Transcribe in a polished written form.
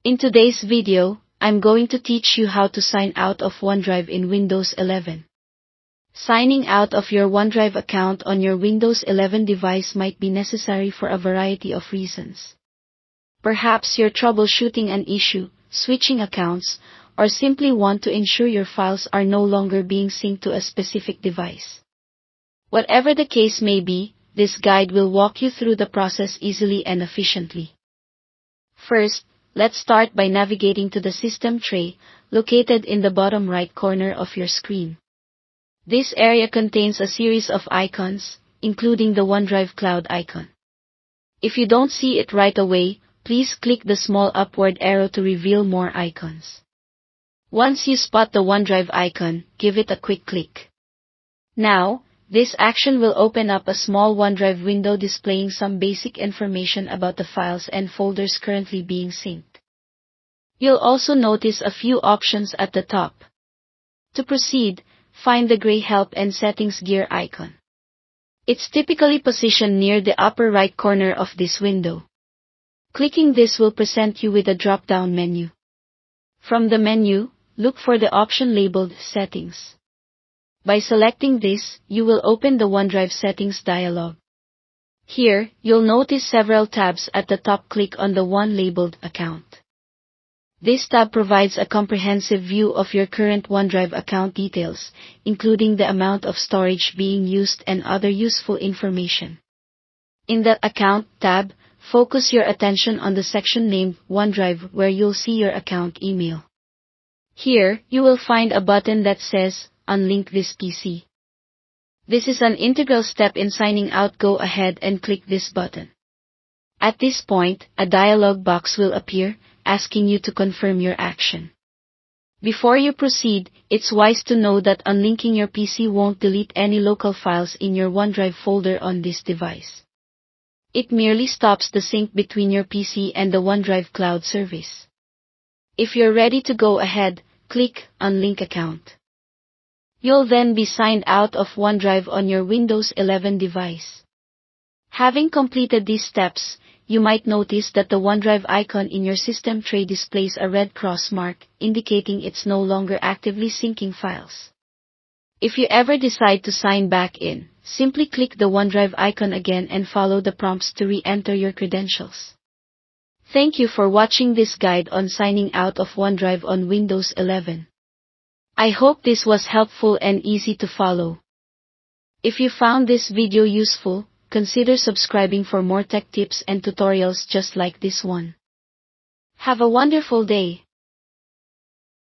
In today's video, I'm going to teach you how to sign out of OneDrive in Windows 11. Signing out of your OneDrive account on your Windows 11 device might be necessary for a variety of reasons. Perhaps you're troubleshooting an issue, switching accounts, or simply want to ensure your files are no longer being synced to a specific device. Whatever the case may be, this guide will walk you through the process easily and efficiently. First, let's start by navigating to the System tray, located in the bottom right corner of your screen. This area contains a series of icons, including the OneDrive Cloud icon. If you don't see it right away, please click the small upward arrow to reveal more icons. Once you spot the OneDrive icon, give it a quick click. Now, this action will open up a small OneDrive window displaying some basic information about the files and folders currently being synced. You'll also notice a few options at the top. To proceed, find the gray Help and Settings gear icon. It's typically positioned near the upper right corner of this window. Clicking this will present you with a drop-down menu. From the menu, look for the option labeled Settings. By selecting this, you will open the OneDrive Settings dialog. Here, you'll notice several tabs at the top. Click on the one labeled Account. This tab provides a comprehensive view of your current OneDrive account details, including the amount of storage being used and other useful information. In the Account tab, focus your attention on the section named OneDrive, where you'll see your account email. Here, you will find a button that says, Unlink this PC. This is an integral step in signing out. Go ahead and click this button. At this point, a dialog box will appear, asking you to confirm your action. Before you proceed, it's wise to know that unlinking your PC won't delete any local files in your OneDrive folder on this device. It merely stops the sync between your PC and the OneDrive cloud service. If you're ready to go ahead, click Unlink Account. You'll then be signed out of OneDrive on your Windows 11 device. Having completed these steps, you might notice that the OneDrive icon in your system tray displays a red cross mark, indicating it's no longer actively syncing files. If you ever decide to sign back in, simply click the OneDrive icon again and follow the prompts to re-enter your credentials. Thank you for watching this guide on signing out of OneDrive on Windows 11. I hope this was helpful and easy to follow. If you found this video useful, consider subscribing for more tech tips and tutorials just like this one. Have a wonderful day.